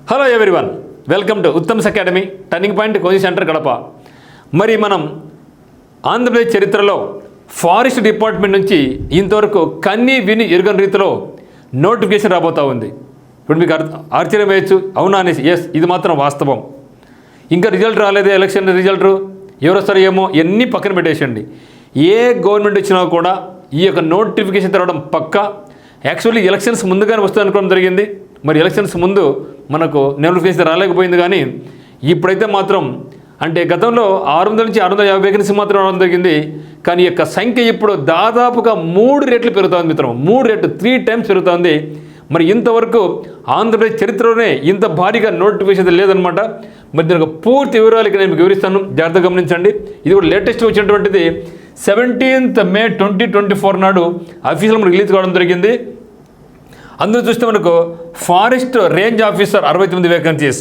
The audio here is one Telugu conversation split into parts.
Hello everyone, welcome to Uttam's academy turning point coaching centre Kadapa. మరి మనం ఆంధ్రప్రదేశ్ చరిత్రలో ఫారెస్ట్ డిపార్ట్మెంట్ నుంచి ఇంతవరకు కన్నీ విని ఎరుగని రీతిలో నోటిఫికేషన్ రాబోతూ ఉంది. ఇప్పుడు మీకు ఆశ్చర్యం వేయచ్చు, అవునా అనేసి. ఎస్, ఇది మాత్రం వాస్తవం. ఇంకా రిజల్ట్ రాలేదే, ఎలక్షన్ రిజల్ట్ ఎవరు వస్తారో ఏమో, ఇవన్నీ పక్కన పెట్టేసండి. ఏ గవర్నమెంట్ వచ్చినా కూడా ఈ యొక్క నోటిఫికేషన్ రావడం పక్కా. యాక్చువల్లీ ఎలక్షన్స్ ముందుగానే వస్తుంది అనుకోవడం జరిగింది. మరి ఎలక్షన్స్ ముందు మనకు నోటిఫికేషన్ రాలేకపోయింది. కానీ ఇప్పుడైతే మాత్రం అంటే గతంలో 600 నుంచి 650 వేకెన్సీ మాత్రం రావడం జరిగింది. కానీ ఈ యొక్క సంఖ్య ఇప్పుడు దాదాపుగా 3 రెట్లు పెరుగుతుంది మిత్రం. 3 రెట్లు, 3 టైమ్స్ పెరుగుతుంది. మరి ఇంతవరకు ఆంధ్రప్రదేశ్ చరిత్రలోనే ఇంత భారీగా నోటిఫికేషన్ లేదనమాట. మరి దీనికి పూర్తి వివరాలు నేను మీకు వివరిస్తాను, జాగ్రత్తగా గమనించండి. ఇది కూడా లేటెస్ట్ వచ్చినటువంటిది 17th May 2024 నాడు అఫీషియల్ మనకు రిలీజ్ కావడం జరిగింది. అందులో చూస్తే మనకు ఫారెస్ట్ రేంజ్ ఆఫీసర్ 69 వేకెన్సీస్.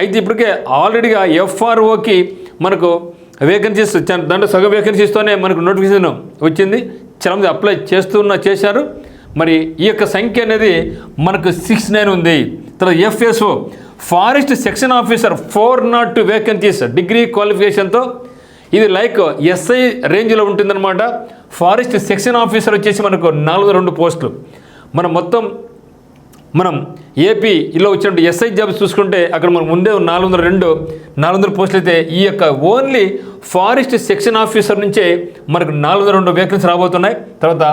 అయితే ఇప్పటికే ఆల్రెడీగా ఎఫ్ఆర్ఓకి మనకు వేకెన్సీస్ దాంట్లో సగం వేకెన్సీస్తోనే మనకు నోటిఫికేషన్ వచ్చింది. చాలామంది అప్లై చేశారు. మరి ఈ యొక్క సంఖ్య అనేది మనకు 69 ఉంది. తర్వాత FSO forest section officer 402 vacancies degree క్వాలిఫికేషన్తో. ఇది లైక్ ఎస్ఐ రేంజ్లో ఉంటుందన్నమాట. ఫారెస్ట్ సెక్షన్ ఆఫీసర్ వచ్చేసి మనకు 402 పోస్టులు. మనం ఏపీలో వచ్చినట్టు ఎస్ఐ జాబ్స్ చూసుకుంటే అక్కడ మనకు ముందే 400 పోస్టులు అయితే ఈ యొక్క ఓన్లీ ఫారెస్ట్ సెక్షన్ ఆఫీసర్ నుంచే మనకు 402 వేకెన్సీ రాబోతున్నాయి. తర్వాత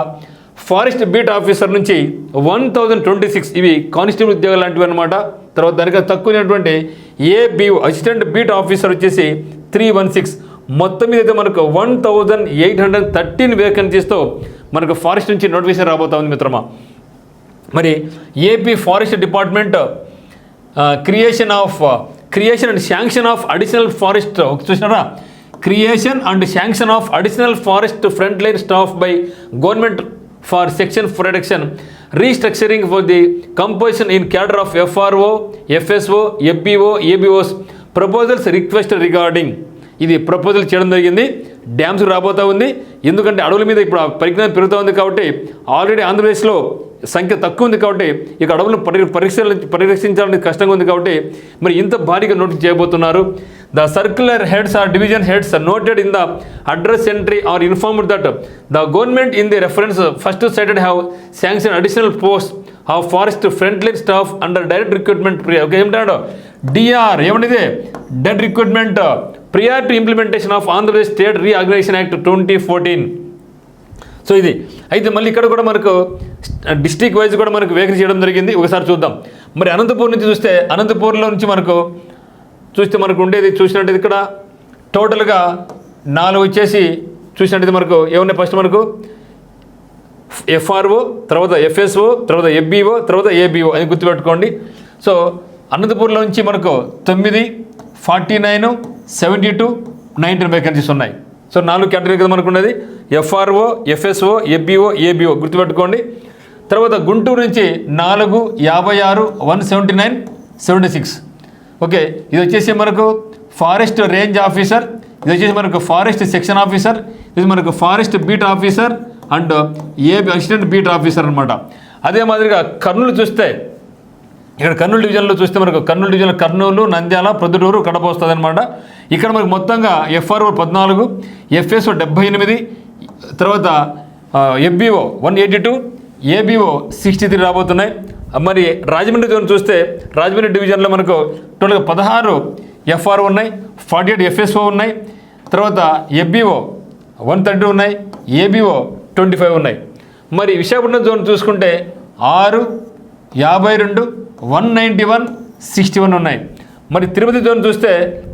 ఫారెస్ట్ బీట్ ఆఫీసర్ నుంచి 1026 ఇవి కానిస్టేబుల్ ఉద్యోగాలు లాంటివి అనమాట. తర్వాత దానికన్నా తక్కువైనటువంటి ఏబిఓ అసిస్టెంట్ బీట్ ఆఫీసర్ వచ్చేసి 316. మొత్తం మీద అయితే మనకు 1813 వేకెన్సీస్తో మనకు ఫారెస్ట్ నుంచి నోటిఫికేషన్ రాబోతా ఉంది మిత్రమా. మరి AP forest department creation and sanction of additional forest చూసినారా, creation and sanction of additional forest front line staff by government for section protection restructuring for the composition in cadre of FRO, FSO, FBO, ABOs proposals request regarding. ఇది ప్రపోజల్ చేయడం జరిగింది. డ్యామ్స్ రాబోతూ ఉంది. ఎందుకంటే అడవుల మీద ఇప్పుడు పరిజ్ఞానం పెరుగుతూ ఉంది కాబట్టి, ఆల్రెడీ ఆంధ్రప్రదేశ్లో సంఖ్య తక్కువ ఉంది కాబట్టి ఇక అడవులను పరిరక్షించాలని కష్టంగా ఉంది కాబట్టి మరి ఇంత భారీగా నోటీస్ చేయబోతున్నారు. The circular heads or division heads noted in the address entry are informed that the government in the reference first cited have sanction additional post of forest front line staff under direct recruitment. Okay, ఏమిటాడో డిఆర్ ఏమనిదే dead recruitment prior to implementation of Andhra Pradesh state reorganisation act 2014. So ఇది అయితే మళ్ళీ ఇక్కడ కూడా మనకు డిస్ట్రిక్ట్ వైజ్ కూడా మనకు వేకెన్సీ చేయడం జరిగింది. ఒకసారి చూద్దాం. మరి అనంతపూర్ నుంచి చూస్తే అనంతపూర్లో నుంచి మనకు ఉండేది చూసినట్టు ఇక్కడ టోటల్గా 4 వచ్చేసి చూసినట్టు మనకు ఏమున్నాయి. ఫస్ట్ మనకు ఎఫ్ఆర్ఓ, తర్వాత ఎఫ్ఎస్ఓ, తర్వాత ఎఫ్బిఓ, తర్వాత ఏబిఓ అని గుర్తుపెట్టుకోండి. సో అనంతపూర్లో నుంచి మనకు 9, 49, 72, 19 వేకెన్సీస్ ఉన్నాయి. సో 4 కేటగిరీ కదా మనకు ఉన్నది. ఎఫ్ఆర్ఓ, ఎఫ్ఎస్ఓ, ఎఫ్బిఓ, ఏబిఓ గుర్తుపెట్టుకోండి. తర్వాత గుంటూరు నుంచి 4, 56, 179, 76. ఓకే, ఇది వచ్చేసి మనకు ఫారెస్ట్ రేంజ్ ఆఫీసర్, ఇది వచ్చేసి మనకు ఫారెస్ట్ సెక్షన్ ఆఫీసర్, ఇది మనకు forest beat officer and assistant beat officer అనమాట. అదే మాదిరిగా కర్నూలు చూస్తే ఇక్కడ కర్నూలు డివిజన్లో చూస్తే మనకు కర్నూలు డివిజన్లో కర్నూలు, నంద్యాల, ప్రొద్దుటూరు, కడప వస్తుంది అనమాట. ఇక్కడ మనకు మొత్తంగా ఎఫ్ఆర్ఓ 14, ఎఫ్ఎస్ఓ 78, తర్వాత ఎఫ్బిఓ 182, ఏబిఓ 63 రాబోతున్నాయి. మరి రాజమండ్రి జోన్ చూస్తే రాజమండ్రి డివిజన్లో మనకు టోటల్గా 16 ఎఫ్ఆర్ఓ ఉన్నాయి, 48 ఎఫ్ఎస్ఓ ఉన్నాయి, తర్వాత ఎఫ్బిఓ 132 ఉన్నాయి, ఏబిఓ 25 ఉన్నాయి. మరి విశాఖపట్నం జోన్ చూసుకుంటే 6, 52, 191, 61 ఉన్నాయి. మరి తిరుపతి జోన్ చూస్తే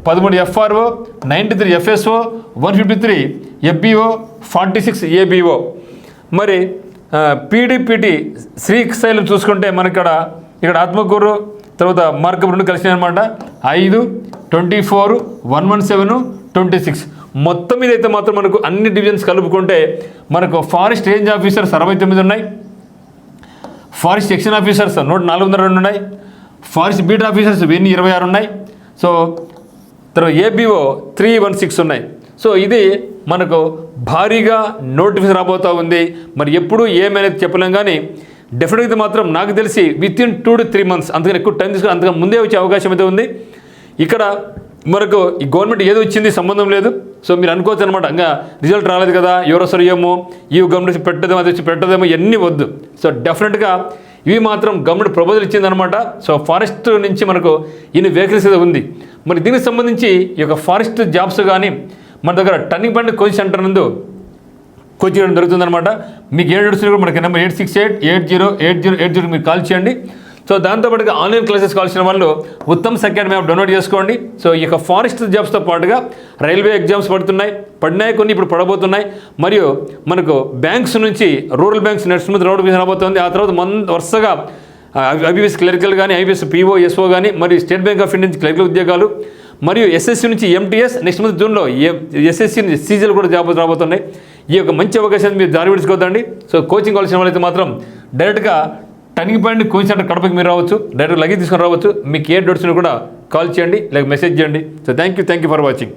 13 ఎఫ్ఆర్ఓ, 93 ఎఫ్ఎస్ఓ, 153 ఎఫ్బిఓ, 46 ఏబిఓ. మరి పీడీపీటీ శ్రీశైలం చూసుకుంటే మనకి ఇక్కడ ఆత్మకూరు తర్వాత మార్కం 2 కలిసినాయి అనమాట. 5, 24, 117, 26. మొత్తం మీద అయితే మాత్రం మనకు అన్ని డివిజన్స్ కలుపుకుంటే మనకు ఫారెస్ట్ రేంజ్ ఆఫీసర్స్ 69 ఉన్నాయి, ఫారెస్ట్ సెక్షన్ ఆఫీసర్స్ 402 ఉన్నాయి, ఫారెస్ట్ బీట్ ఆఫీసర్స్ 26 ఉన్నాయి. సో తర్వాత ఏబిఓ 316 ఉన్నాయి. సో ఇది మనకు భారీగా నోటిఫికేషన్ రాబోతూ ఉంది. మరి ఎప్పుడు ఏమైనా చెప్పలేం. కానీ డెఫినెట్గా మాత్రం నాకు తెలిసి విత్ ఇన్ 2 to 3 months, అంతకన్నా ఎక్కువ టైం తీసుకుని అంతగా ముందే వచ్చే అవకాశం అయితే ఉంది. ఇక్కడ మనకు ఈ గవర్నమెంట్ ఏదో ఇచ్చింది సంబంధం లేదు. సో మీరు అనుకోవచ్చు అనమాట, ఇంకా రిజల్ట్ రాలేదు కదా, ఎవరో సరియేమో ఈ గవర్నమెంట్ పెట్టదేమో అది వచ్చి పెట్టదేమో ఇవన్నీ వద్దు. సో డెఫినెట్గా ఇవి మాత్రం గవర్నమెంట్ ప్రపోజల్ ఇచ్చిందనమాట. సో ఫారెస్ట్ నుంచి మనకు ఇన్ని వేకెన్సీ ఉంది. మరి దీనికి సంబంధించి ఈ యొక్క ఫారెస్ట్ జాబ్స్ కానీ మన దగ్గర టర్నింగ్ పాయింట్ కోచింగ్ సెంటర్ నందు కోచింగ్ చేయడం జరుగుతుందన్నమాట. మీకు ఏ డౌట్స్ కూడా మనకి నెంబర్ 8688080880 మీరు కాల్ చేయండి. సో దాంతోపాటుగా ఆన్లైన్ క్లాసెస్ కావాల్సిన వాళ్ళు ఉత్తమ్ అకాడమీ యాప్ డౌన్లోడ్ చేసుకోండి. సో ఈ యొక్క ఫారెస్ట్ జాబ్స్తో పాటుగా రైల్వే ఎగ్జామ్స్ పడినాయి, కొన్ని ఇప్పుడు పడబోతున్నాయి. మరియు మనకు బ్యాంక్స్ నుంచి rural banks next month notification రాబోతుంది. ఆ తర్వాత వరుసగా ఐబీఎస్ క్లరికల్ కానీ, ఐబీఎస్ పీఓ ఎస్ఓ కానీ, మరియు స్టేట్ బ్యాంక్ ఆఫ్ ఇండియా నుంచి క్లరికల్ ఉద్యోగాలు, మరియు ఎస్ఎస్సి నుంచి ఎంటీఎస్, నెక్స్ట్ మంత్ జూన్లో ఎస్ఎస్సి నుంచి సీజీలు కూడా జాబ్ రాబోతున్నాయి. ఈ యొక్క మంచి అవకాశాన్ని మీరు దారి విడుచుకోవద్దండి. సో కోచింగ్ కావాల్సిన వాళ్ళైతే మాత్రం డైరెక్ట్గా టర్నింగ్ పాయింట్ కోచింగ్ సెంటర్ కడపకి మీరు రావచ్చు, డైరెక్ట్ లగేజ్ తీసుకొని రావచ్చు. మీకు ఏ డౌట్స్ కూడా కాల్ చేయండి, లేక మెసేజ్ చేయండి. So thank you for watching.